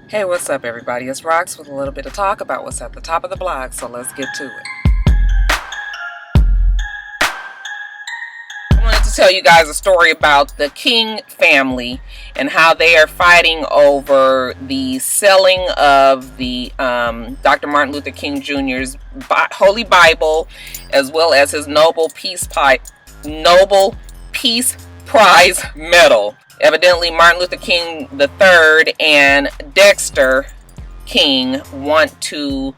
Hey, what's up, everybody? It's Rox with a little bit of talk about what's at the top of the blog, so let's get to it. I wanted to tell you guys a story about the King family and how they are fighting over the selling of the Dr. Martin Luther King Jr.'s Holy Bible, as well as his Nobel Peace Prize medal. Evidently, Martin Luther King III and Dexter King want to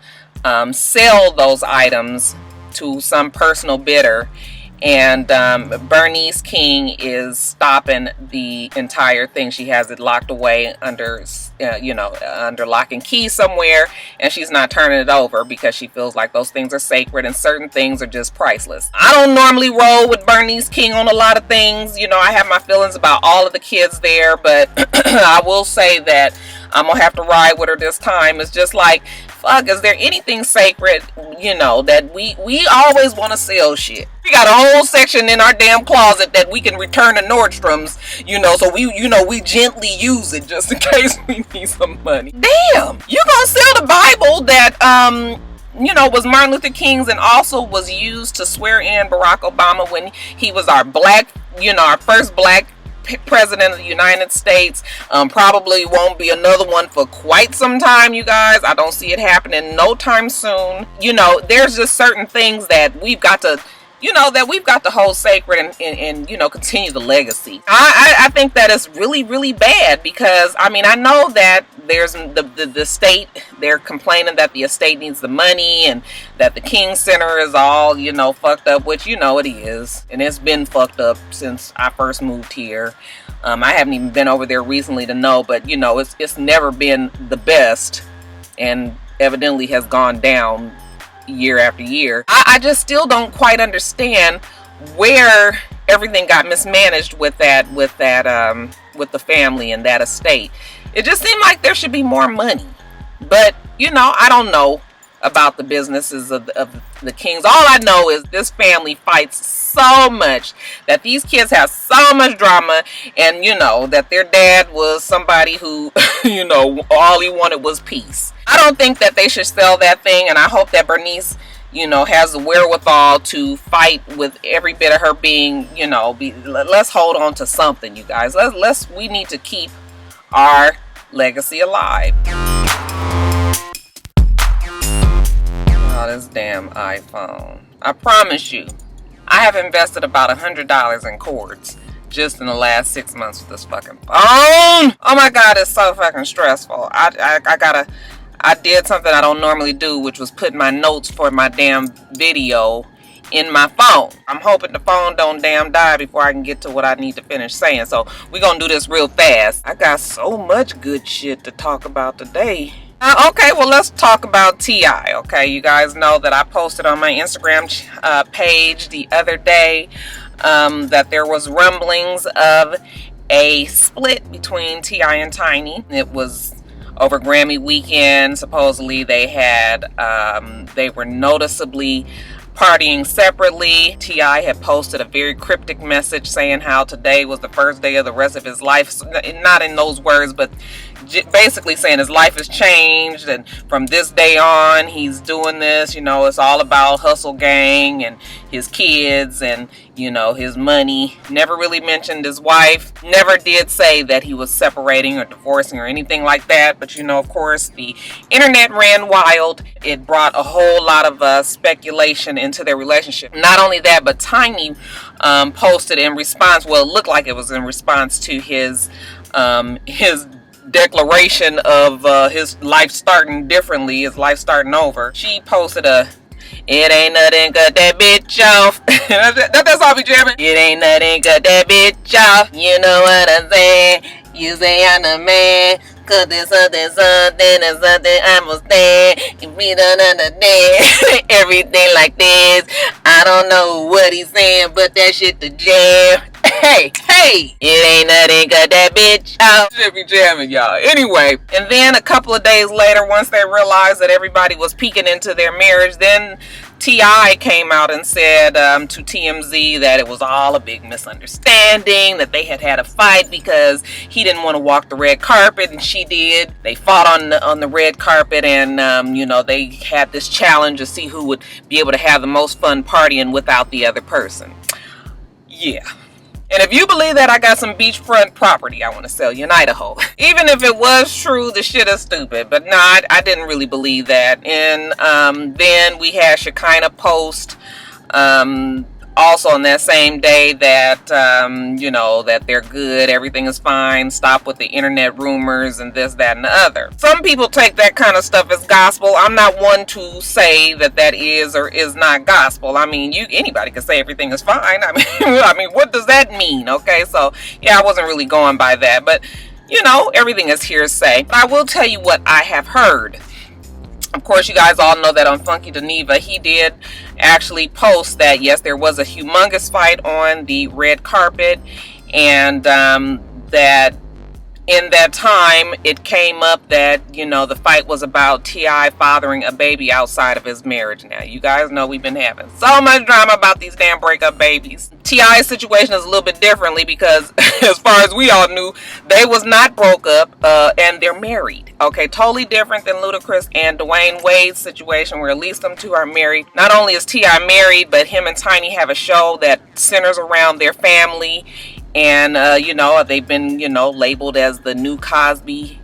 sell those items to some personal bidder, and Bernice King is stopping the entire thing. She has it locked away under under lock and key somewhere, and she's not turning it over because she feels like those things are sacred and certain things are just priceless. I don't normally roll with Bernice King on a lot of things. You know, I have my feelings about all of the kids there, but I will say that I'm gonna have to ride with her this time. It's just like, fuck, is there anything sacred, that we always want to sell shit? We got a whole section in our damn closet that we can return to Nordstrom's, so we gently use it just in case we need some money. Damn, you gonna sell the Bible that was Martin Luther King's and also was used to swear in Barack Obama when he was our first black president of the United States. Probably won't be another one for quite some time, you guys. I don't see it happening no time soon. There's just certain things that we've got to hold sacred and continue the legacy. I think that is really, really bad because, I know that there's the state, they're complaining that the estate needs the money and that the King Center is all, fucked up, which it is. And it's been fucked up since I first moved here. I haven't even been over there recently to know, but it's never been the best and evidently has gone down year after year. I just still don't quite understand where everything got mismanaged with the family and that estate. It just seemed like there should be more money, but I don't know about the businesses of the Kings. All I know is this family fights so much, that these kids have so much drama, and that their dad was somebody who all he wanted was peace. I don't think that they should sell that thing, and I hope that Bernice has the wherewithal to fight with every bit of her being. Let's hold on to something, you guys. We need to keep our legacy alive. Oh, this damn iPhone. I promise you, I have invested about $100 in cords just in the last 6 months with this fucking phone. Oh my god, it's so fucking stressful. I did something I don't normally do, which was put my notes for my damn video in my phone. I'm hoping the phone don't damn die before I can get to what I need to finish saying. So we're gonna do this real fast. I got so much good shit to talk about today. Okay, well, let's talk about T.I. Okay, you guys know that I posted on my Instagram page the other day that there was rumblings of a split between T.I. and Tiny. It was over Grammy weekend. Supposedly they were noticeably partying separately. T.I. had posted a very cryptic message saying how today was the first day of the rest of his life. Not in those words, but basically saying his life has changed, and from this day on he's doing this. It's all about Hustle Gang and his kids and his money. Never really mentioned his wife. Never did say that he was separating or divorcing or anything like that. But of course, the internet ran wild. It brought a whole lot of speculation into their relationship. Not only that, but Tiny posted in response. Well, it looked like it was in response to his declaration of his life starting differently, his life starting over. She posted "It ain't nothing, cut that bitch off." That's all we jamming. It ain't nothing, cut that bitch off. You know what I'm saying? You say I'm the man, cause there's something I must stand. If we don't understand everything like this, I don't know what he's saying, but that shit the jam. Hey, it ain't nothing, cut that bitch out. Should be jamming, y'all. Anyway, and then a couple of days later, once they realized that everybody was peeking into their marriage, then T.I. came out and said to TMZ that it was all a big misunderstanding, that they had a fight because he didn't want to walk the red carpet and she she did. They fought on the red carpet, and you know, they had this challenge to see who would be able to have the most fun partying without the other person. Yeah. And if you believe that I got some beachfront property I want to sell you in Idaho. Even if it was true, the shit is stupid. But no, I didn't really believe that. And then we had Shekinah post also on that same day that, you know, that they're good, everything is fine, stop with the internet rumors and this, that, and the other. Some people take that kind of stuff as gospel. I'm not one to say that that is or is not gospel. I mean, anybody can say everything is fine. I mean, what does that mean? Okay, so yeah, I wasn't really going by that, but you know, everything is hearsay. But I will tell you what I have heard. Of course, you guys all know that on Funky Geneva, he did actually post that, yes, there was a humongous fight on the red carpet, and that in that time, it came up that, you know, the fight was about T.I. fathering a baby outside of his marriage. Now, you guys know we've been having so much drama about these damn breakup babies. T.I.'s situation is a little bit differently because, as far as we all knew, they was not broke up, and they're married. Okay, totally different than Ludacris and Dwayne Wade's situation, where at least them two are married. Not only is T.I. married, but him and Tiny have a show that centers around their family. And, you know, they've been, you know, labeled as the new Cosby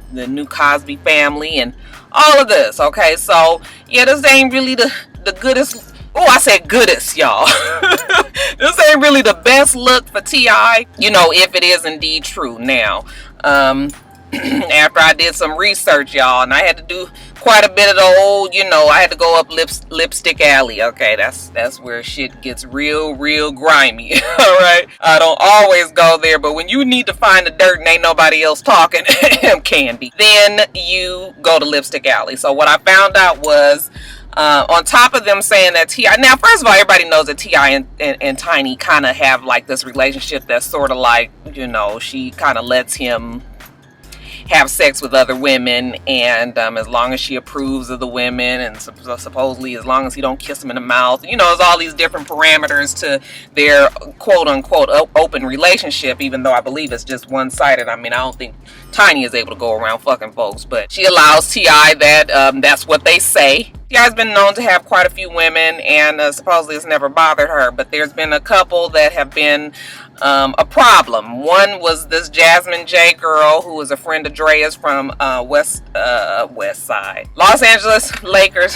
family and all of this. Okay, so, yeah, this ain't really the goodest. Oh, I said goodest, y'all. This ain't really the best look for T.I., you know, if it is indeed true. Now, after I did some research, y'all, and I had to do quite a bit of the old, you know, I had to go up lipstick alley. Okay, that's where shit gets real grimy. All right, I don't always go there, but when you need to find the dirt and ain't nobody else talking, Candy, then you go to lipstick alley. So what I found out was, on top of them saying that T.I. Now, first of all, everybody knows that T.I. and Tiny kind of have like this relationship that's sort of like, you know, she kind of lets him have sex with other women, and as long as she approves of the women, and supposedly as long as he don't kiss them in the mouth, you know, there's all these different parameters to their quote-unquote open relationship, even though I believe it's just one-sided. I mean, I don't think Tiny is able to go around fucking folks, but she allows T.I. that. That's what they say. T.I.'s been known to have quite a few women, and supposedly it's never bothered her, but there's been a couple that have been a problem. One was this Jasmine J girl, who was a friend of Drea's from West Side, Los Angeles Lakers.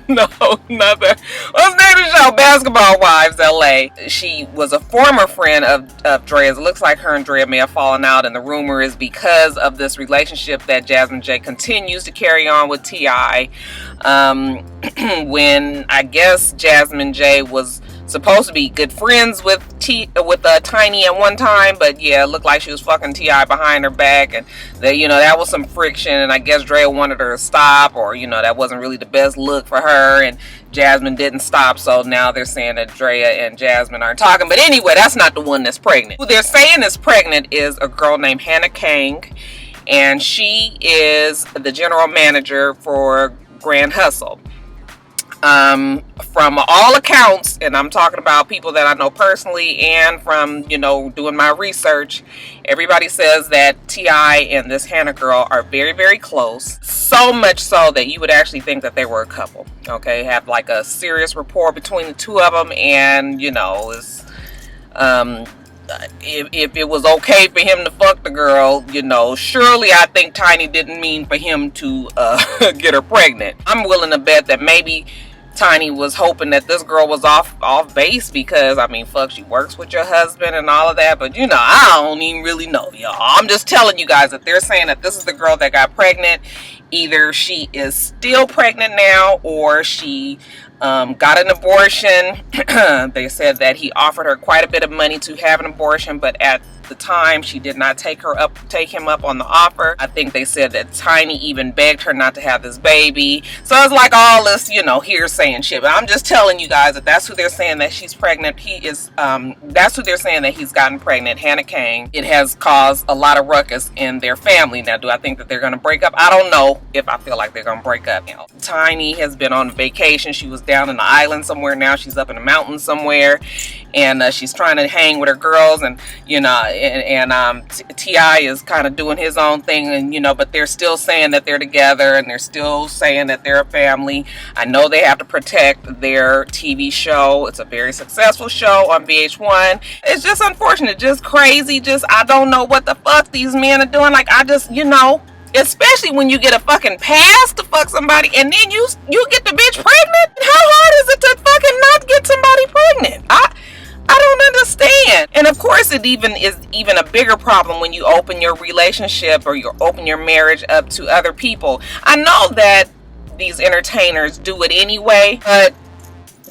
No, nothing. What's the name of the show? Basketball Wives, LA. She was a former friend of Drea's. It looks like her and Drea may have fallen out, and the rumor is because of this relationship that Jasmine J continues to carry on with T.I. When I guess Jasmine J was supposed to be good friends with Tiny at one time, but yeah, it looked like she was fucking T.I. behind her back, and that, you know, that was some friction, and I guess Drea wanted her to stop, or, you know, that wasn't really the best look for her, and Jasmine didn't stop, so now they're saying that Drea and Jasmine aren't talking. But anyway, that's not the one that's pregnant. Who they're saying is pregnant is a girl named Hannah Kang, and she is the general manager for Grand Hustle. From all accounts, and I'm talking about people that I know personally and from, you know, doing my research, everybody says that T.I. and this Hannah girl are very close. So much so that you would actually think that they were a couple. Okay, have like a serious rapport between the two of them, and, you know, it's, if it was okay for him to fuck the girl, you know, surely I think Tiny didn't mean for him to get her pregnant. I'm willing to bet that maybe Tiny was hoping that this girl was off base, because, I mean, fuck, she works with your husband and all of that, but, you know, I don't even really know, y'all. I'm just telling you guys that they're saying that this is the girl that got pregnant. Either she is still pregnant now, or she got an abortion. They said that he offered her quite a bit of money to have an abortion, but at the time she did not take him up on the offer. I think they said that Tiny even begged her not to have this baby. So it's like all this, you know, hearsay and shit. But I'm just telling you guys that that's who they're saying that she's pregnant. He is that's who they're saying that he's gotten pregnant, Hannah Kang. It has caused a lot of ruckus in their family. Now, do I think that they're gonna break up? I don't know if I feel like they're gonna break up. You know, Tiny has been on vacation. She was down in the island somewhere. Now she's up in the mountains somewhere, and she's trying to hang with her girls, and, you know, T.I. is kind of doing his own thing, and but they're still saying that they're together, and they're still saying that they're a family. I know they have to protect their TV show. It's a very successful show on VH1. It's just unfortunate, just crazy, just I don't know what the fuck these men are doing. Like, I just, especially when you get a fucking pass to fuck somebody and then you get the bitch pregnant. How hard is it to fucking not get somebody pregnant? I don't understand. And of course it is even a bigger problem when you open your relationship or you open your marriage up to other people. I know that these entertainers do it anyway, but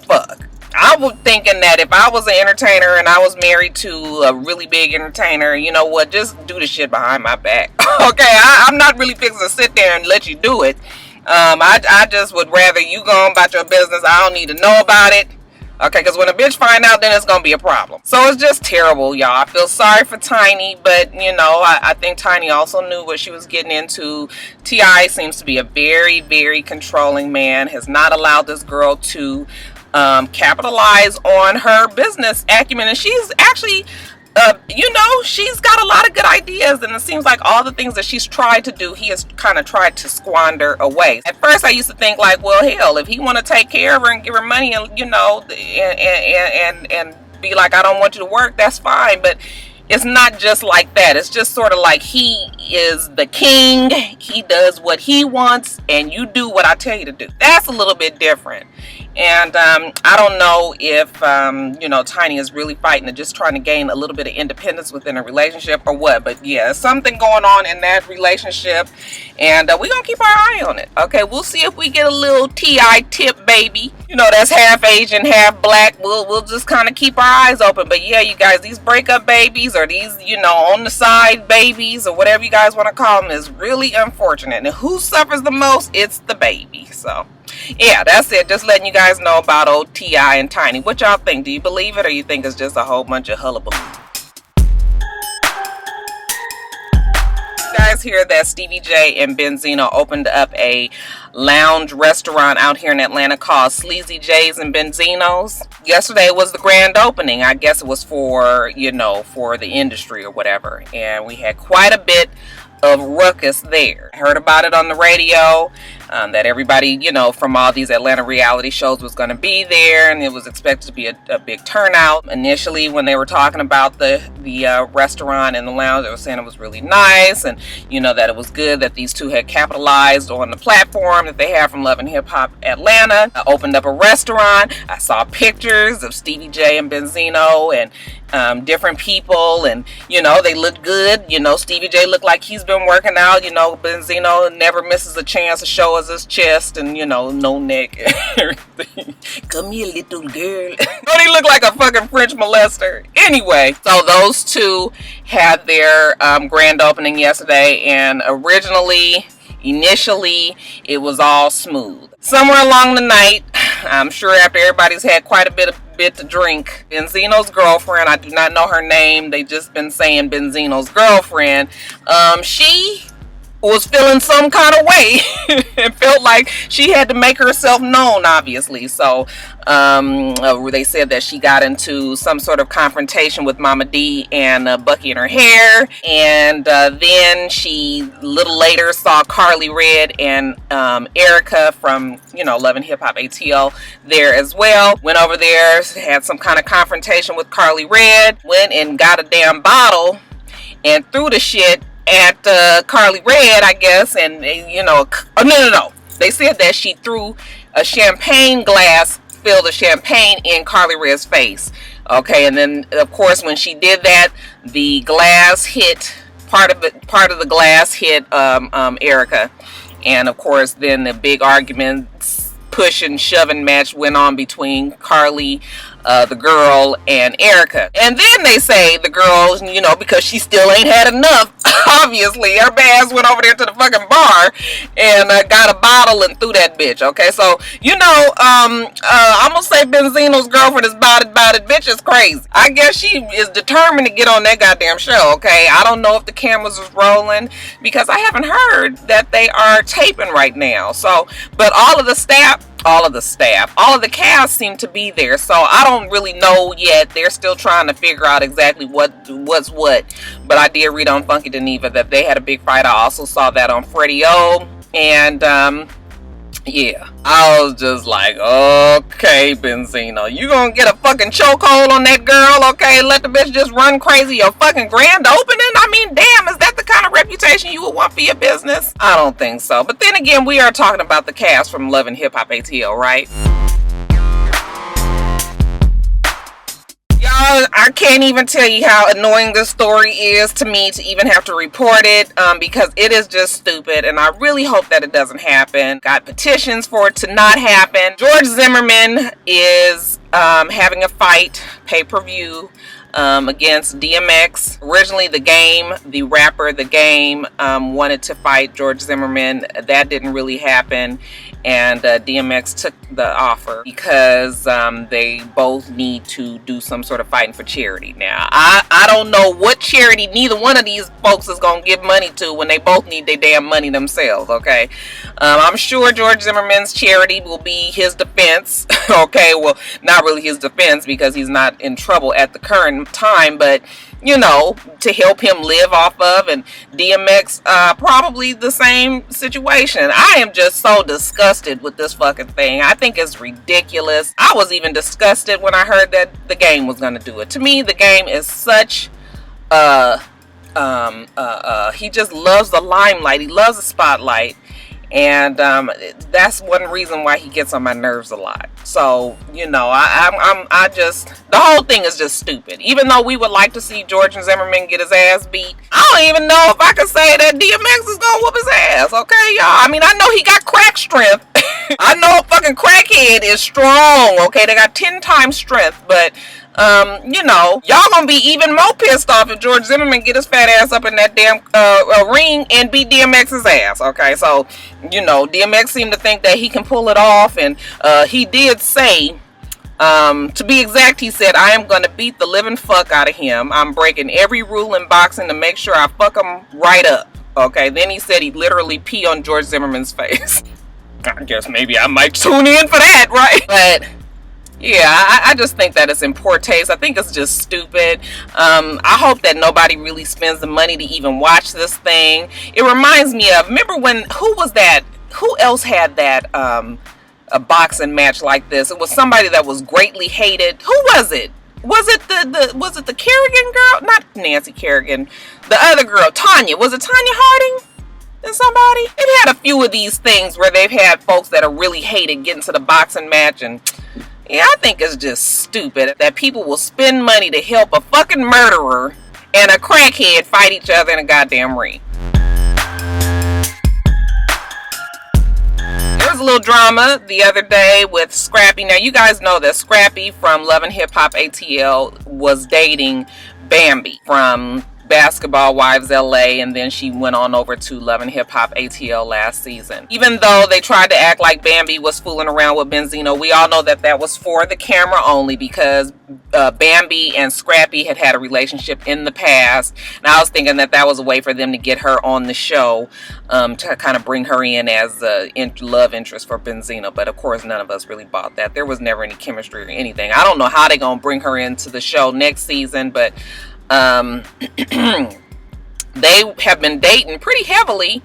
fuck. I was thinking that if I was an entertainer and I was married to a really big entertainer, you know what, just do the shit behind my back. Okay, I'm not really fixing to sit there and let you do it. I just would rather you go on about your business. I don't need to know about it. Okay, because when a bitch find out, then it's going to be a problem. So it's just terrible, y'all. I feel sorry for Tiny, but, I think Tiny also knew what she was getting into. T.I. seems to be a very, very controlling man, has not allowed this girl to capitalize on her business acumen, and she's actually she's got a lot of good ideas, and it seems like all the things that she's tried to do, he has kind of tried to squander away. At first I used to think like, well, hell, if he want to take care of her and give her money and and be like, I don't want you to work, that's fine. But it's not just like that. It's just sort of like he is the king, he does what he wants, and you do what I tell you to do. That's a little bit different. And I don't know if Tiny is really fighting and just trying to gain a little bit of independence within a relationship or what, but yeah, something going on in that relationship, and we're gonna keep our eye on it. Okay, we'll see if we get a little T.I. tip baby, that's half Asian, half black. We'll just kind of keep our eyes open. But yeah, you guys, these breakup babies or these on the side babies or whatever you guys want to call them is really unfortunate, and who suffers the most? It's the baby. So yeah, that's it. Just letting you guys know about old T.I. and Tiny. What y'all think? Do you believe it, or you think it's just a whole bunch of hullabaloo? You guys hear that Stevie J and Benzino opened up a lounge restaurant out here in Atlanta called Sleazy J's and Benzinos? Yesterday was the grand opening. I guess it was for, for the industry or whatever. And we had quite a bit of ruckus there. I heard about it on the radio, that everybody, from all these Atlanta reality shows was going to be there, and it was expected to be a big turnout. Initially, when they were talking about the restaurant and the lounge, they were saying it was really nice, and that it was good that these two had capitalized on the platform that they have from Love and Hip Hop Atlanta. I opened up a restaurant. I saw pictures of Stevie J and Benzino and different people, and they looked good. Stevie J looked like he's been working out. Benzino never misses a chance to show us his chest and no neck and everything. Come here, little girl. Don't he look like a fucking French molester? Anyway, so those two had their grand opening yesterday, and initially it was all smooth. Somewhere along the night, I'm sure after everybody's had quite a bit to drink, Benzino's girlfriend, I do not know her name, they just been saying Benzino's girlfriend, she was feeling some kind of way and felt like she had to make herself known, obviously. So they said that she got into some sort of confrontation with Mama D and Bucky in her hair, and then she a little later saw Carly Red and Erica from Love and Hip Hop ATL there as well. Went over there, had some kind of confrontation with Carly Red, went and got a damn bottle and threw the shit at Carly Red, I guess, and no. They said that she threw a champagne glass filled of champagne in Carly Red's face. Okay, and then of course when she did that, the glass hit part of the glass hit Erica, and of course then the big arguments, push and shoving match went on between Carly, the girl, and Erica. And then they say the girl, because she still ain't had enough, obviously, her ass went over there to the fucking bar and got a bottle and threw that bitch. Okay, so I'm gonna say Benzino's girlfriend is about it. Bitch is crazy. I guess she is determined to get on that goddamn show. Okay, I don't know if the cameras is rolling because I haven't heard that they are taping right now. So, but all of the staff all of the staff. All of the cast seem to be there, so I don't really know yet. They're still trying to figure out exactly what's what. But I did read on Funky Geneva that they had a big fight. I also saw that on Freddie O. And yeah, I was just like, okay, Benzino, you gonna get a fucking chokehold on that girl, okay? Let the bitch just run crazy your fucking grand opening? I mean, damn, is that the kind of reputation you would want for your business? I don't think so. But then again, we are talking about the cast from Love and Hip Hop ATL, right? Y'all, I can't even tell you how annoying this story is to me to even have to report it, because it is just stupid, and I really hope that it doesn't happen. Got petitions for it to not happen. George Zimmerman is having a fight, pay-per-view, against DMX. Originally, the rapper The Game, wanted to fight George Zimmerman. That didn't really happen, and DMX took the offer because they both need to do some sort of fighting for charity. Now, I don't know what charity neither one of these folks is going to give money to when they both need their damn money themselves, okay? I'm sure George Zimmerman's charity will be his defense, okay? Well, not really his defense because he's not in trouble at the current time, but you know, to help him live off of, and DMX probably the same situation. I am just so disgusted with this fucking thing. I think it's ridiculous. I was even disgusted when I heard that The Game was gonna do it. To me, The Game is such he just loves the limelight. He loves the spotlight. And that's one reason why he gets on my nerves a lot. So, you know, I just, the whole thing is just stupid. Even though we would like to see George and Zimmerman get his ass beat, I don't even know if I can say that DMX is gonna whoop his ass, okay, y'all? I mean, I know he got crack strength. I know a fucking crackhead is strong, okay? They got 10 times strength, but you know, y'all gonna be even more pissed off if George Zimmerman get his fat ass up in that damn ring and beat DMX's ass, okay? So, you know, DMX seemed to think that he can pull it off, and he did say, to be exact, he said, I am gonna beat the living fuck out of him. I'm breaking every rule in boxing to make sure I fuck him right up, okay? Then he said he'd literally pee on George Zimmerman's face. I guess maybe I might tune in for that, right? But yeah, I just think that it's in poor taste. I think it's just stupid. I hope that nobody really spends the money to even watch this thing. It reminds me of, remember when, who was that? Who else had that, a boxing match like this? It was somebody that was greatly hated. Who was it? Was it the Kerrigan girl? Not Nancy Kerrigan. The other girl, Tanya. Was it Tanya Harding? And somebody? They've had a few of these things where they've had folks that are really hated get into the boxing match, and yeah, I think it's just stupid that people will spend money to help a fucking murderer and a crackhead fight each other in a goddamn ring. There was a little drama the other day with Scrappy. Now, you guys know that Scrappy from Love and Hip Hop ATL was dating Bambi from Basketball Wives LA, and then she went on over to Love and Hip Hop ATL last season. Even though they tried to act like Bambi was fooling around with Benzino, we all know that that was for the camera only, because Bambi and Scrappy had a relationship in the past, and I was thinking that that was a way for them to get her on the show, to kind of bring her in as a love interest for Benzino. But of course, none of us really bought that. There was never any chemistry or anything. I don't know how they're gonna bring her into the show next season, but they have been dating pretty heavily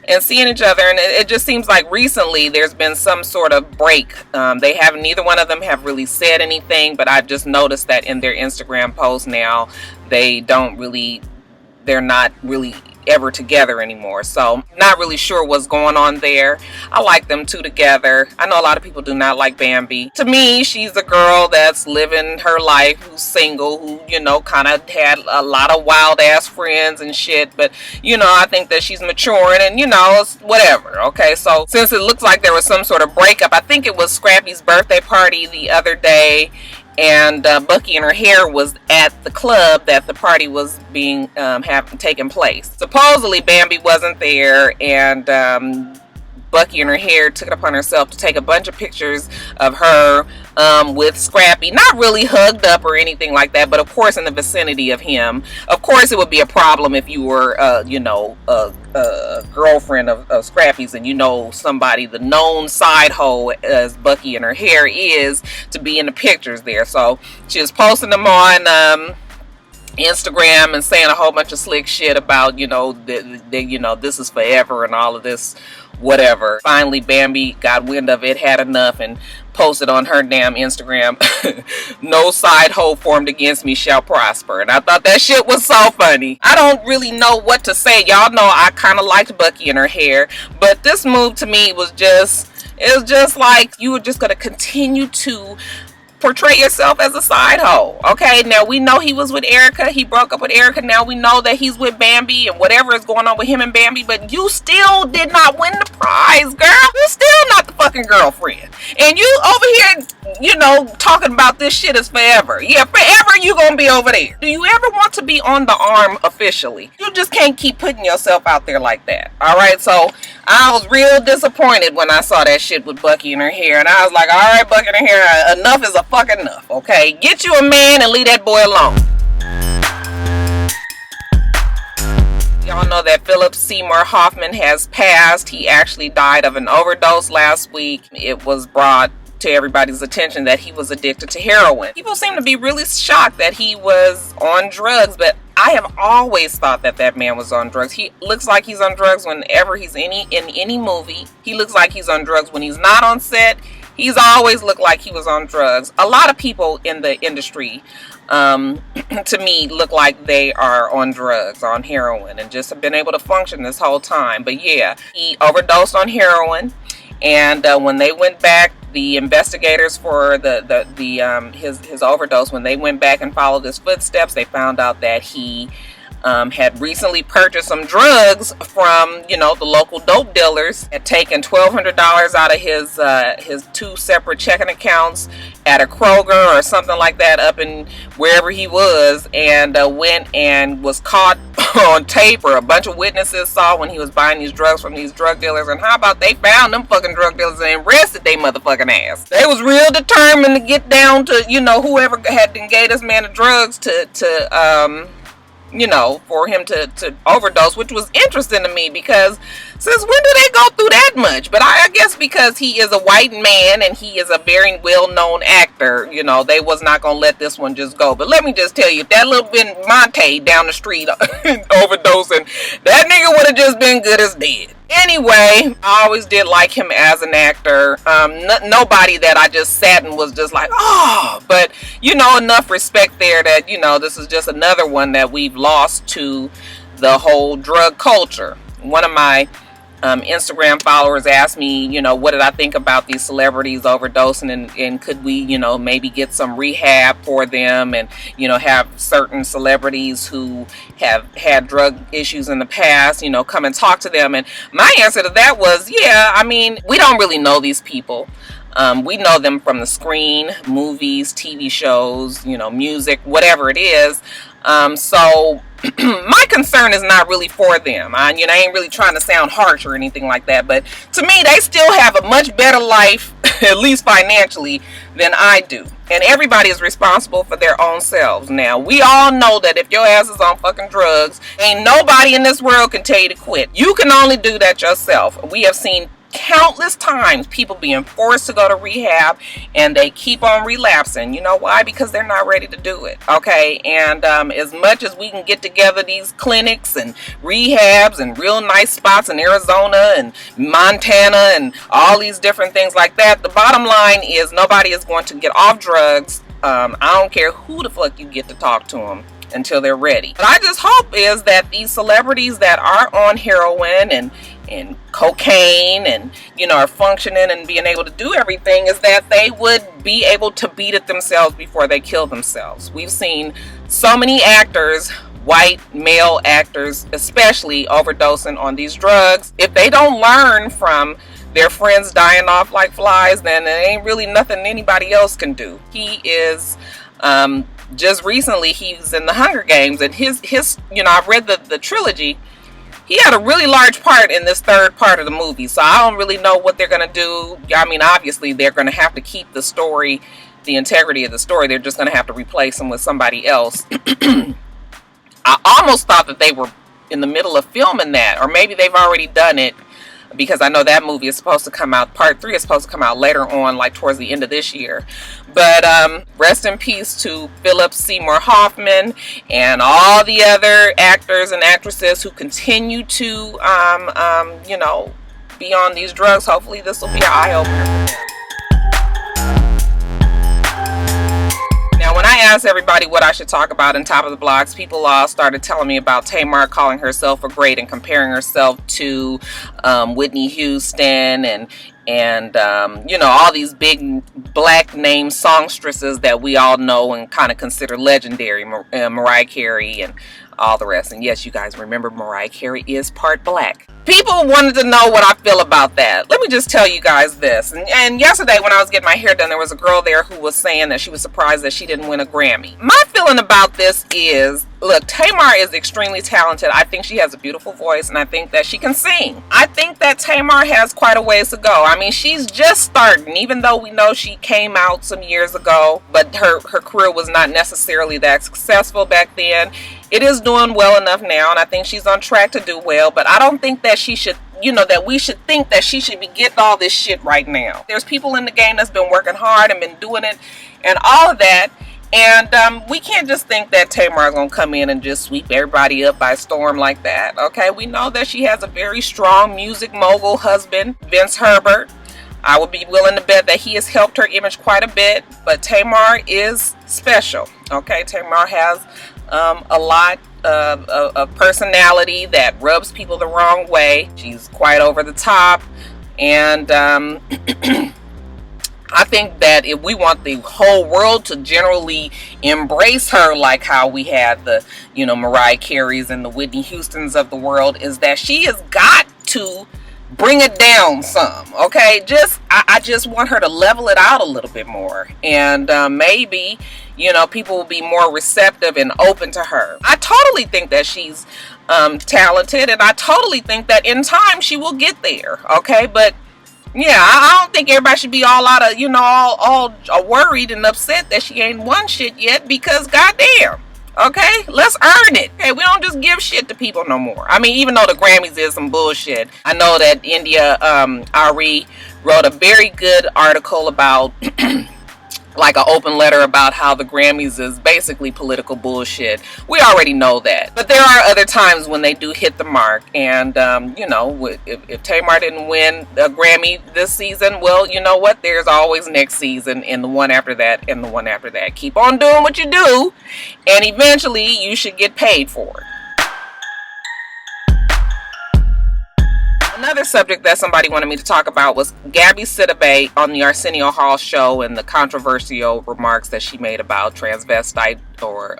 and seeing each other, and it just seems like recently there's been some sort of break. Neither one of them have really said anything, but I've just noticed that in their Instagram posts now, they're not really ever together anymore. So not really sure what's going on there. I like them two together. I know a lot of people do not like Bambi. To me, she's a girl that's living her life, who's single, who, you know, kind of had a lot of wild ass friends and shit, but you know, I think that she's maturing, and you know, it's whatever. Okay, so since it looks like there was some sort of breakup, I think it was Scrappy's birthday party the other day, and Bucky and her hair was at the club that the party was taking place. Supposedly Bambi wasn't there, and Bucky and her hair took it upon herself to take a bunch of pictures of her with Scrappy, not really hugged up or anything like that, but of course in the vicinity of him. Of course it would be a problem if you were you know, a girlfriend of Scrappy's, and you know somebody, the known side hoe as Bucky and her hair is, to be in the pictures there. So she was posting them on Instagram and saying a whole bunch of slick shit about, you know, you know, this is forever and all of this whatever. Finally Bambi got wind of it, had enough, and posted on her damn Instagram, no side hoe formed against me shall prosper. And I thought that shit was so funny. I don't really know what to say. Y'all know I kind of liked Bucky and her hair, but this move to me was just, it was just like you were just going to continue to portray yourself as a side hoe. Okay, now we know he was with Erica. He broke up with Erica. Now we know that he's with Bambi and whatever is going on with him and Bambi, but you still did not win the prize, girl. You're still not the fucking girlfriend. And you over here, you know, talking about this shit is forever. Yeah, forever you gonna be over there. Do you ever want to be on the arm officially? You just can't keep putting yourself out there like that. Alright, so I was real disappointed when I saw that shit with Bucky and her hair, and I was like, alright, Bucky and her hair, enough is a fucking enough, okay? Get you a man and leave that boy alone. Y'all know that Phillip Seymour Hoffman has passed. He actually died of an overdose last week. It was brought to everybody's attention that he was addicted to heroin. People seem to be really shocked that he was on drugs, but I have always thought that that man was on drugs. He looks like he's on drugs whenever he's in any movie. He looks like he's on drugs when he's not on set. He's always looked like he was on drugs. A lot of people in the industry, to me, look like they are on drugs, on heroin, and just have been able to function this whole time. But yeah, he overdosed on heroin, and when they went back, the investigators for his overdose, when they went back and followed his footsteps, they found out that he had recently purchased some drugs from, you know, the local dope dealers, had taken $1,200 out of his two separate checking accounts at a Kroger or something like that up in wherever he was, and went and was caught on tape, or a bunch of witnesses saw when he was buying these drugs from these drug dealers. And how about they found them fucking drug dealers and arrested they motherfucking ass. They was real determined to get down to, you know, whoever had gave this man the drugs to you know, for him to overdose, which was interesting to me, because since when do they go through that much? But I guess because he is a white man and he is a very well-known actor, you know, they was not gonna let this one just go. But let me just tell you, if that little bit Monte down the street overdosing, that nigga would have just been good as dead. Anyway, I always did like him as an actor. Nobody that I just sat and was just like, oh, but you know, enough respect there that, you know, this is just another one that we've lost to the whole drug culture. One of my Instagram followers asked me, you know, what did I think about these celebrities overdosing, and could we, you know, maybe get some rehab for them, and, you know, have certain celebrities who have had drug issues in the past, you know, come and talk to them. And my answer to that was, yeah, I mean, we don't really know these people. We know them from the screen, movies, TV shows, you know, music, whatever it is. So my concern is not really for them. I ain't really trying to sound harsh or anything like that, but to me, they still have a much better life, at least financially, than I do. And everybody is responsible for their own selves. Now, we all know that if your ass is on fucking drugs, ain't nobody in this world can tell you to quit. You can only do that yourself. We have seen countless times people being forced to go to rehab, and they keep on relapsing. You know why? Because they're not ready to do it. Okay, and as much as we can get together these clinics and rehabs and real nice spots in Arizona and Montana and all these different things like that, the bottom line is nobody is going to get off drugs. I don't care who the fuck you get to talk to them until they're ready. But I just hope is that these celebrities that are on heroin and cocaine and, you know, are functioning and being able to do everything, is that they would be able to beat it themselves before they kill themselves. We've seen so many actors, white male actors especially, overdosing on these drugs. If they don't learn from their friends dying off like flies, then there ain't really nothing anybody else can do. He is just recently, he's in the Hunger Games, and his you know, I've read the trilogy, he had a really large part in this third part of the movie. So I don't really know what they're going to do. I mean, obviously, they're going to have to keep the story, the integrity of the story. They're just going to have to replace him with somebody else. I almost thought that they were in the middle of filming that, or maybe they've already done it, because I know that movie is supposed to come out, part 3 is supposed to come out later on, like towards the end of this year. But rest in peace to Phillip Seymour Hoffman and all the other actors and actresses who continue to, you know, be on these drugs. Hopefully this will be an eye-opener for them. When I asked everybody what I should talk about on Top of the Blogs, people all started telling me about Tamar calling herself a great and comparing herself to Whitney Houston and you know, all these big black name songstresses that we all know and kind of consider legendary, Mariah Carey and all the rest. And yes, you guys remember Mariah Carey is part black. People wanted to know what I feel about that. Let me just tell you guys this. And yesterday when I was getting my hair done, there was a girl there who was saying that she was surprised that she didn't win a Grammy. My feeling about this is, look, Tamar is extremely talented. I think she has a beautiful voice, and I think that she can sing. I think that Tamar has quite a ways to go. I mean, she's just starting, even though we know she came out some years ago, but her career was not necessarily that successful back then. It is doing well enough now, and I think she's on track to do well, but I don't think that she should, you know, that we should think that she should be getting all this shit right now. There's people in the game that's been working hard and been doing it and all of that, and we can't just think that Tamar is going to come in and just sweep everybody up by storm like that, okay? We know that she has a very strong music mogul husband, Vince Herbert. I would be willing to bet that he has helped her image quite a bit, but Tamar is special, okay? Tamar has a lot of personality that rubs people the wrong way. She's quite over the top, and I think that if we want the whole world to generally embrace her like how we had the, you know, Mariah Careys and the Whitney Houstons of the world, is that she has got to bring it down some, okay? I just want her to level it out a little bit more, and maybe, you know, people will be more receptive and open to her. I totally think that she's talented, and I totally think that in time she will get there, okay? But yeah, I don't think everybody should be all out of, you know, all worried and upset that she ain't won shit yet, because goddamn. Okay, let's earn it. Okay, we don't just give shit to people no more. I mean, even though the Grammys is some bullshit, I know that India Ari wrote a very good article about like an open letter about how the Grammys is basically political bullshit. We already know that. But there are other times when they do hit the mark. And, you know, if Tamar didn't win a Grammy this season, well, you know what? There's always next season and the one after that and the one after that. Keep on doing what you do, and eventually you should get paid for it. Another subject that somebody wanted me to talk about was Gabby Sidibe on the Arsenio Hall show and the controversial remarks that she made about transvestite or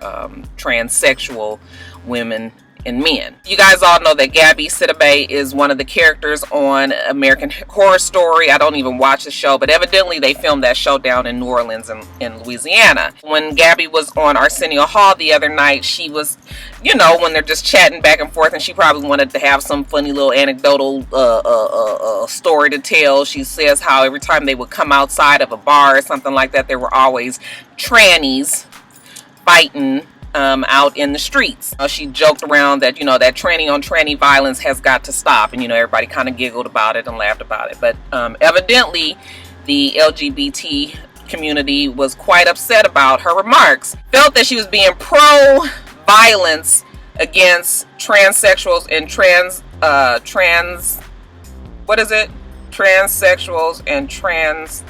transsexual women and men. You guys all know that Gabby Sidibe is one of the characters on American Horror Story. I don't even watch the show, but evidently they filmed that show down in New Orleans in Louisiana. When Gabby was on Arsenio Hall the other night, she was, you know, when they're just chatting back and forth, and she probably wanted to have some funny little anecdotal story to tell. She says how every time they would come outside of a bar or something like that, there were always trannies fighting out in the streets. She joked around that, you know, that tranny on tranny violence has got to stop, and, you know, everybody kind of giggled about it and laughed about it. But evidently the LGBT community was quite upset about her remarks, felt that she was being pro-violence against transsexuals and transsexuals and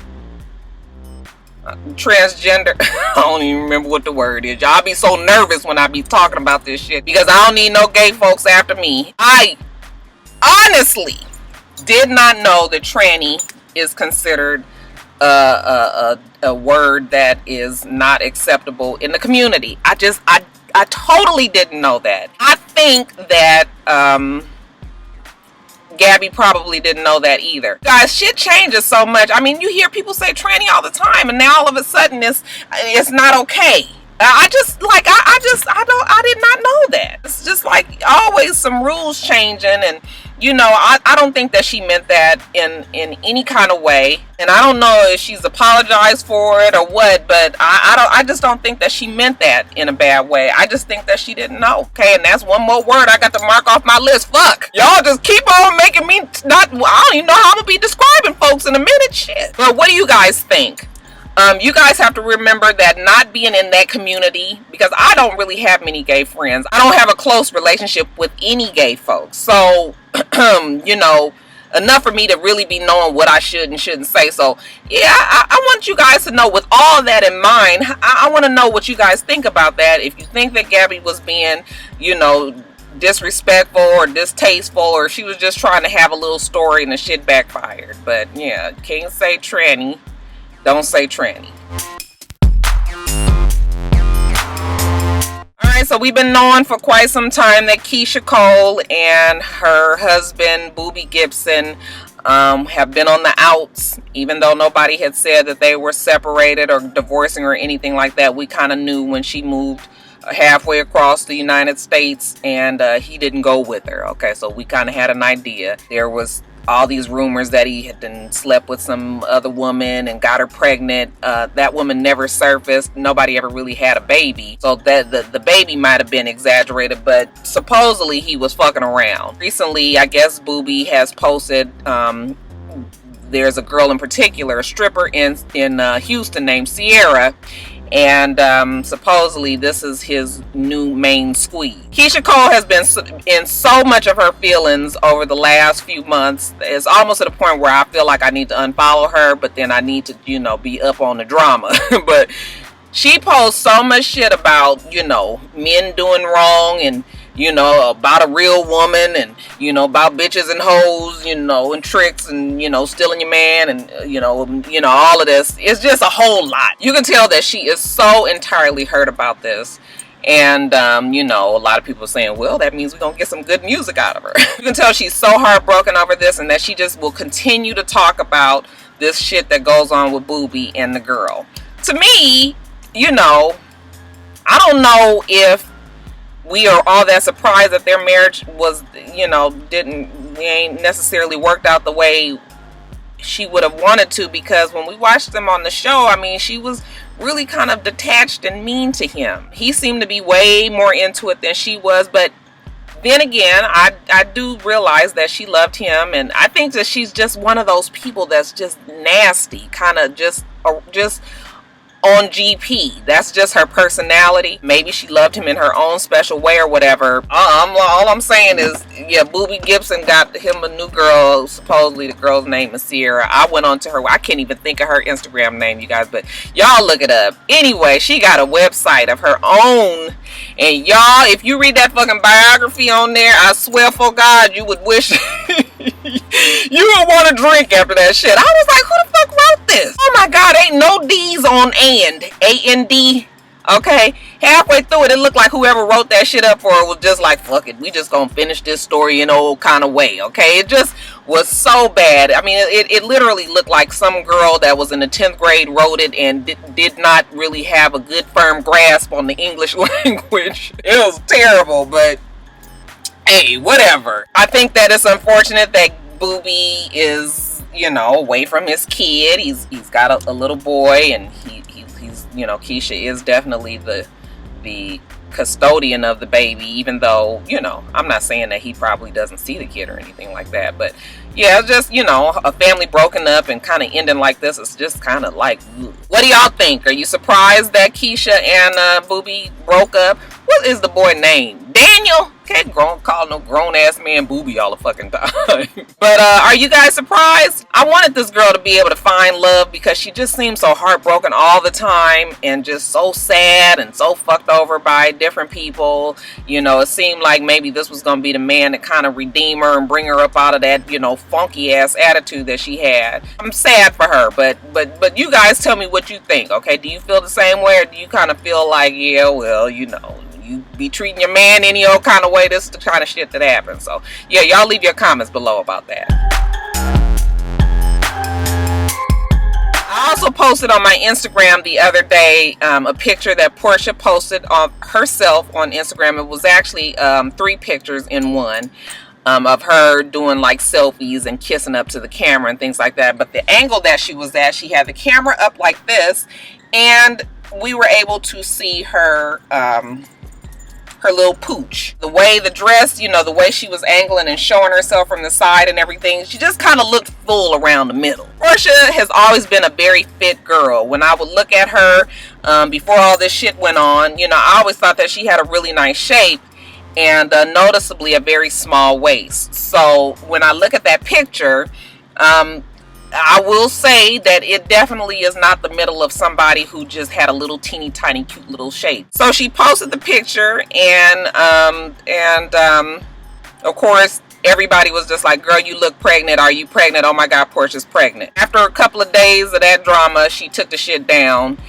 transgender. I don't even remember what the word is. Y'all be so nervous when I be talking about this shit, because I don't need no gay folks after me. I honestly did not know that tranny is considered a word that is not acceptable in the community. I totally didn't know that. I think that Gabby probably didn't know that either. Guys, shit changes so much. I mean, you hear people say tranny all the time, and now all of a sudden it's not okay. I did not know that. It's just like always some rules changing, and you know, I don't think that she meant that in any kind of way, and I don't know if she's apologized for it or what, but I just don't think that she meant that in a bad way. I just think that she didn't know. Okay, and that's one more word I got to mark off my list. Fuck, y'all just keep on making me not. I don't even know how I'm gonna be describing folks in a minute. Shit. But what do you guys think? You guys have to remember that not being in that community, because I don't really have many gay friends. I don't have a close relationship with any gay folks. So, you know, enough for me to really be knowing what I should and shouldn't say. So, yeah, I want you guys to know, with all that in mind, I want to know what you guys think about that. If you think that Gabby was being, you know, disrespectful or distasteful, or she was just trying to have a little story and the shit backfired. But, yeah, can't say tranny. Don't say tranny. Alright, so we've been knowing for quite some time that Keshia Cole and her husband, Boobie Gibson, have been on the outs. Even though nobody had said that they were separated or divorcing or anything like that, we kind of knew when she moved halfway across the United States and he didn't go with her. Okay, so we kind of had an idea. There was all these rumors that he had then slept with some other woman and got her pregnant. That woman never surfaced. Nobody ever really had a baby. So that the baby might have been exaggerated, but supposedly he was fucking around. Recently, I guess Boobie has posted, there's a girl in particular, a stripper in Houston named Sierra, and supposedly this is his new main squeeze. Keshia Cole has been in so much of her feelings over the last few months. It's almost to the point where I feel like I need to unfollow her, but then I need to, you know, be up on the drama. But she posts so much shit about, you know, men doing wrong, and you know, about a real woman, and you know, about bitches and hoes, you know, and tricks, and you know, stealing your man, and you know, all of this. It's just a whole lot. You can tell that she is so entirely hurt about this. And you know, a lot of people are saying, well, that means we're gonna get some good music out of her. You can tell she's so heartbroken over this, and that she just will continue to talk about this shit that goes on with Boobie and the girl. To me, you know, I don't know if we are all that surprised that their marriage was, you know, ain't necessarily worked out the way she would have wanted to, because when we watched them on the show, I mean, she was really kind of detached and mean to him. He seemed to be way more into it than she was, but then again, I do realize that she loved him, and I think that she's just one of those people that's just nasty, kind of just on GP. That's just her personality. Maybe she loved him in her own special way or whatever. All I'm saying is, yeah, Boobie Gibson got him a new girl. Supposedly the girl's name is Sierra. I went on to her, I can't even think of her Instagram name, you guys, but y'all look it up. Anyway, she got a website of her own, and y'all, if you read that fucking biography on there, I swear for God, you would wish you would want to drink after that shit. I was like, who the fuck wrote this? Oh my God, ain't no D's on and. A-N-D. Okay, halfway through it, it looked like whoever wrote that shit up for her was just like, fuck it, we just gonna finish this story in an old kind of way. Okay, it just was so bad. I mean, it literally looked like some girl that was in the 10th grade wrote it and did not really have a good firm grasp on the English language. It was terrible, but hey, whatever. I think that it's unfortunate that Boobie is, you know, away from his kid. He's got a little boy, and he's, you know, Keshia is definitely the custodian of the baby, even though, you know, I'm not saying that he probably doesn't see the kid or anything like that, but yeah, it's just, you know, a family broken up and kind of ending like this. It's just kind of like, ugh. What do y'all think? Are you surprised that Keshia and Boobie broke up? What is the boy name? Daniel? Can't call no grown-ass man Boobie all the fucking time. But are you guys surprised? I wanted this girl to be able to find love, because she just seems so heartbroken all the time and just so sad and so fucked over by different people. You know, it seemed like maybe this was going to be the man to kind of redeem her and bring her up out of that, you know, funky ass attitude that she had. I'm sad for her, but you guys tell me what you think, okay? Do you feel the same way, or do you kind of feel like, yeah, well, you know, you be treating your man any old kind of way? This is the kind of shit that happens. So yeah, y'all leave your comments below about that. I also posted on my Instagram the other day a picture that Portia posted on herself on Instagram. It was actually 3 pictures in one. Of her doing like selfies and kissing up to the camera and things like that. But the angle that she was at, she had the camera up like this, and we were able to see her her little pooch. The way the dress, you know, the way she was angling and showing herself from the side and everything, she just kind of looked full around the middle. Portia has always been a very fit girl. When I would look at her before all this shit went on, you know, I always thought that she had a really nice shape and noticeably a very small waist. So when I look at that picture, I will say that it definitely is not the middle of somebody who just had a little teeny tiny cute little shape. So she posted the picture, and of course everybody was just like, girl, you look pregnant. Are you pregnant? Oh my God, Portia's pregnant. After a couple of days of that drama, she took the shit down.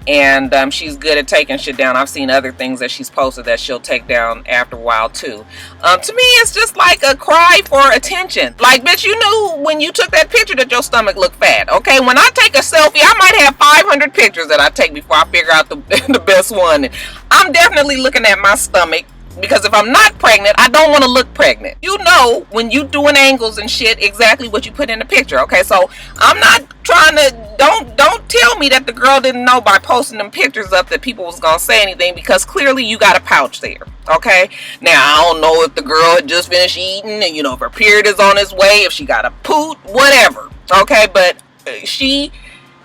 And she's good at taking shit down. I've seen other things that she's posted that she'll take down after a while too. To me, it's just like a cry for attention. Like, bitch, you knew when you took that picture that your stomach looked fat. Okay, when I take a selfie, I might have 500 pictures that I take before I figure out the best one. I'm definitely looking at my stomach, because if I'm not pregnant, I don't want to look pregnant. You know, when you doing angles and shit, exactly what you put in the picture. Okay, so I'm not trying to, don't tell me that the girl didn't know by posting them pictures up that people was gonna say anything, because clearly you got a pouch there. Okay, now I don't know if the girl had just finished eating and, you know, if her period is on its way, if she got a poot, whatever. Okay, but she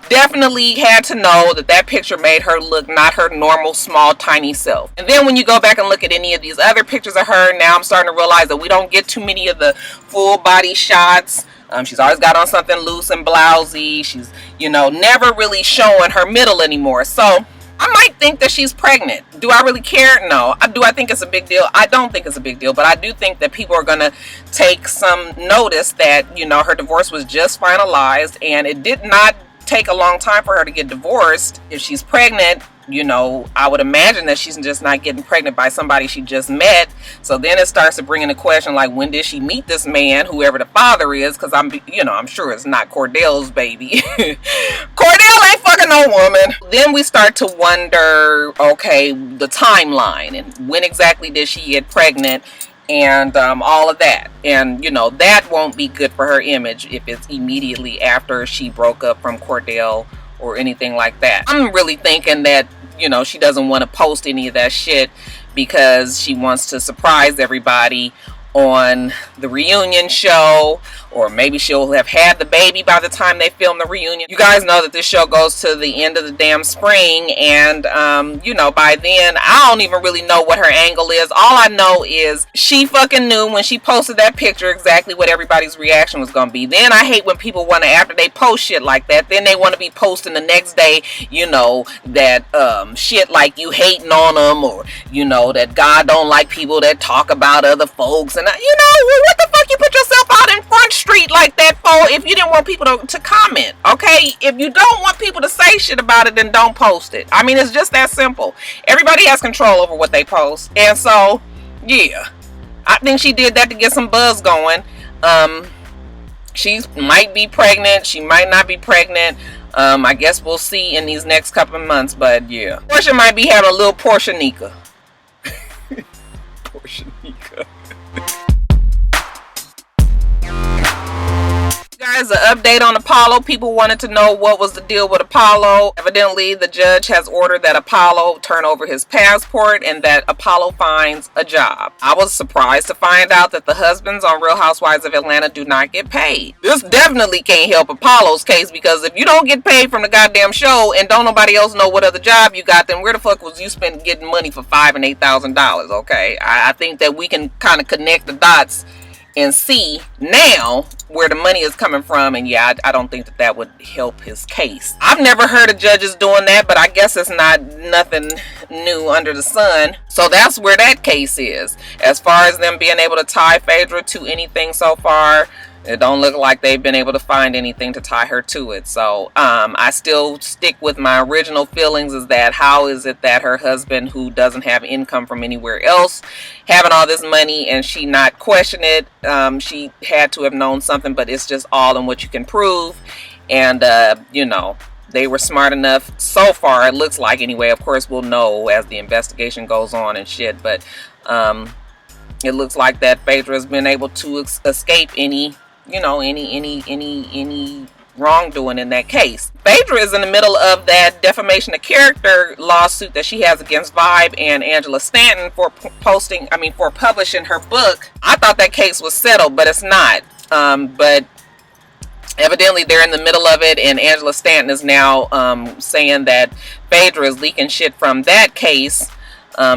definitely had to know that that picture made her look not her normal small tiny self. And then when you go back and look at any of these other pictures of her, now I'm starting to realize that we don't get too many of the full body shots. She's always got on something loose and blousy. She's, you know, never really showing her middle anymore. So I might think that she's pregnant. Do I really care? No. Do I think it's a big deal? I don't think it's a big deal, but I do think that people are going to take some notice that, you know, her divorce was just finalized, and it did not take a long time for her to get divorced. If she's pregnant, you know, I would imagine that she's just not getting pregnant by somebody she just met. So then it starts to bring into question, like, when did she meet this man, whoever the father is? Because I'm sure it's not Cordell's baby. Cordell ain't fucking no woman. Then we start to wonder, okay, the timeline and when exactly did she get pregnant, and all of that. And, you know, that won't be good for her image if it's immediately after she broke up from Cordell or anything like that. I'm really thinking that, you know, she doesn't want to post any of that shit because she wants to surprise everybody on the reunion show, or maybe she'll have had the baby by the time they film the reunion. You guys know that this show goes to the end of the damn spring, and you know, by then I don't even really know what her angle is. All I know is she fucking knew when she posted that picture exactly what everybody's reaction was gonna be. Then I hate when people want to, after they post shit like that, then they want to be posting the next day, you know, that shit like you hating on them, or, you know, that God don't like people that talk about other folks. And you know, what the fuck you put yourself out in Front Street like that for if you didn't want people to comment? Okay, if you don't want people to say shit about it, then don't post it. I mean, it's just that simple. Everybody has control over what they post, and so yeah, I think she did that to get some buzz going. She might be pregnant, she might not be pregnant. I guess we'll see in these next couple of months, but yeah, Portia might be having a little Portia Nika. Portia Nika. Guys, an update on Apollo. People wanted to know what was the deal with Apollo. Evidently, the judge has ordered that Apollo turn over his passport and that Apollo finds a job. I was surprised to find out that the husbands on Real Housewives of Atlanta do not get paid. This definitely can't help Apollo's case, because if you don't get paid from the goddamn show and don't nobody else know what other job you got, then where the fuck was you spending getting money for $5,000 and $8,000? Okay, I think that we can kind of connect the dots and see now where the money is coming from. And yeah, I don't think that would help his case. I've never heard of judges doing that, but I guess it's not nothing new under the sun. So that's where that case is. As far as them being able to tie Phaedra to anything so far, it don't look like they've been able to find anything to tie her to it. So I still stick with my original feelings, is that how is it that her husband, who doesn't have income from anywhere else, having all this money and she not question it? She had to have known something, but it's just all in what you can prove. And you know, they were smart enough, so far it looks like anyway, of course we'll know as the investigation goes on and shit, but it looks like that Phaedra has been able to escape any, you know, any wrongdoing in that case. Phaedra is in the middle of that defamation of character lawsuit that she has against Vibe and Angela Stanton for for publishing her book. I thought that case was settled, but it's not. But evidently they're in the middle of it, and Angela Stanton is now saying that Phaedra is leaking shit from that case,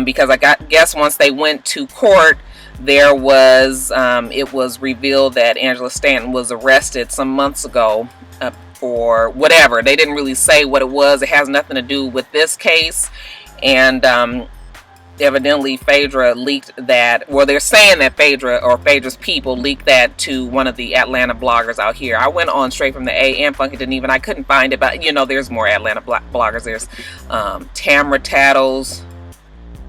because I guess once they went to court, there was it was revealed that Angela Stanton was arrested some months ago for whatever. They didn't really say what it was. It has nothing to do with this case. And evidently Phaedra leaked that, well, they're saying that Phaedra or Phaedra's people leaked that to one of the Atlanta bloggers out here. I went on Straight from the A and Funky Didn't Even. I couldn't find it, but you know, there's more Atlanta bloggers. There's Tamar Tattles.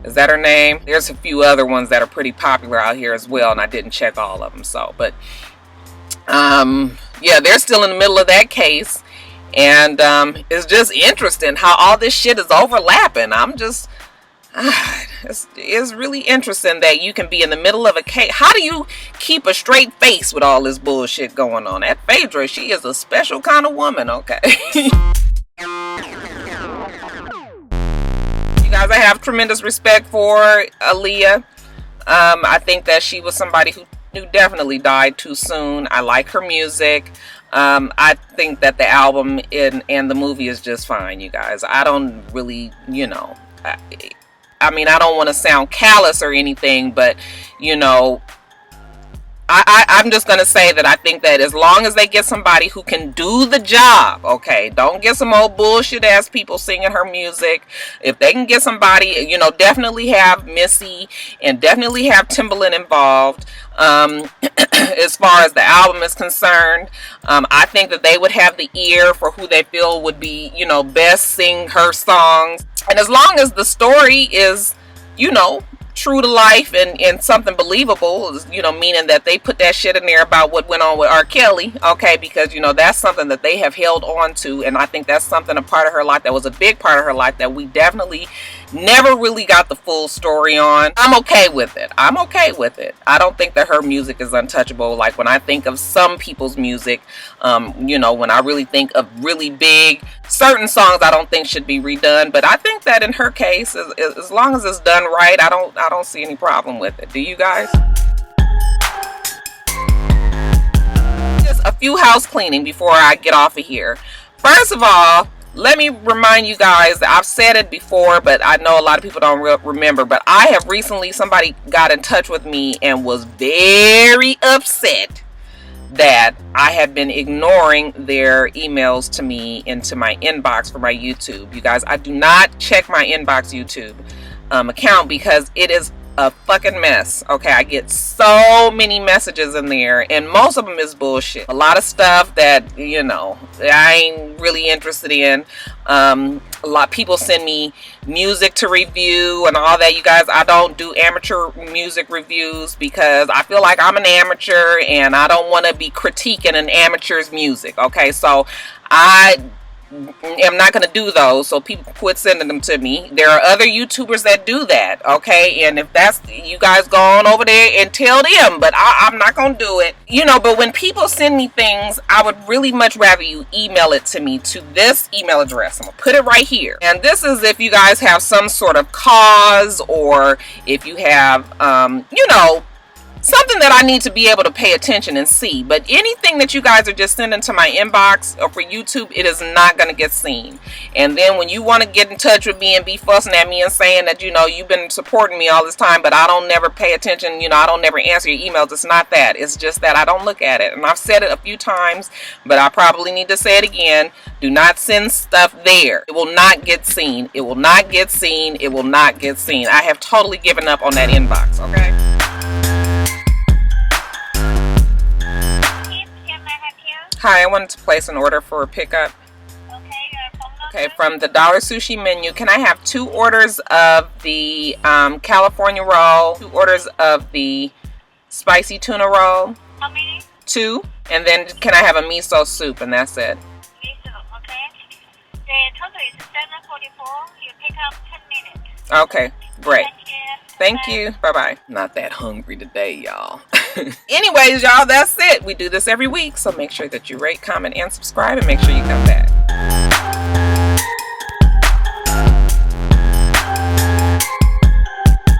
Is that her name? There's a few other ones that are pretty popular out here as well, and I didn't check all of them. So, but yeah, they're still in the middle of that case, and it's just interesting how all this shit is overlapping. I'm just, it's really interesting that you can be in the middle of a case. How do you keep a straight face with all this bullshit going on? That Phaedra, she is a special kind of woman, okay? You guys, I have tremendous respect for Aaliyah. I think that she was somebody who definitely died too soon. I like her music. I think that the album and the movie is just fine, you guys. I don't really, you know, I mean, I don't want to sound callous or anything, but, you know, I'm just going to say that I think that as long as they get somebody who can do the job, okay, don't get some old bullshit ass people singing her music. If they can get somebody, you know, definitely have Missy and definitely have Timbaland involved. As far as the album is concerned, I think that they would have the ear for who they feel would be, you know, best sing her songs. And as long as the story is, you know, true to life and something believable, you know, meaning that they put that shit in there about what went on with R. Kelly, okay, because, you know, that's something that they have held on to, and I think that's something, a part of her life that was a big part of her life that we definitely never really got the full story on. I'm okay with it. I'm okay with it. I don't think that her music is untouchable. Like when I think of some people's music, you know, when I really think of really big, certain songs I don't think should be redone, but I think that in her case, as long as it's done right, I don't see any problem with it. Do you guys? Just a few house cleaning before I get off of here. First of all, let me remind you guys that I've said it before, but I know a lot of people don't remember, but I have recently, somebody got in touch with me and was very upset that I have been ignoring their emails to me into my inbox for my YouTube. You guys, I do not check my inbox YouTube account because it is a fucking mess. Okay, I get so many messages in there, and most of them is bullshit. A lot of stuff that, you know, I ain't really interested in. A lot of people send me music to review and all that. You guys, I don't do amateur music reviews because I feel like I'm an amateur and I don't want to be critiquing an amateur's music. Okay, so I am not going to do those, so people quit sending them to me. There are other YouTubers that do that, okay, and if that's, you guys go on over there and tell them, but I'm not going to do it, you know. But when people send me things, I would really much rather you email it to me to this email address. I'm going to put it right here, and this is if you guys have some sort of cause, or if you have, you know, something that I need to be able to pay attention and see. But anything that you guys are just sending to my inbox or for YouTube, it is not going to get seen. And then when you want to get in touch with me and be fussing at me and saying that, you know, you've been supporting me all this time, but I don't never pay attention, you know, I don't never answer your emails. It's not that. It's just that I don't look at it. And I've said it a few times, but I probably need to say it again. Do not send stuff there. It will not get seen. It will not get seen. It will not get seen. I have totally given up on that inbox, okay? Hi, I wanted to place an order for a pickup. Okay, from the Dollar Sushi menu, can I have 2 orders of the California roll, 2 orders of the spicy tuna roll? How many? 2, and then can I have a miso soup, and that's it. Miso, okay. The total is 7:44. You pick up 10 minutes. Okay, great. Thank Thank you. Bye-bye. Not that hungry today, y'all. Anyways, y'all, that's it. We do this every week, so make sure that you rate, comment, and subscribe, and make sure you come back.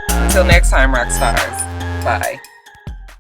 Until next time, Roxstars. Bye.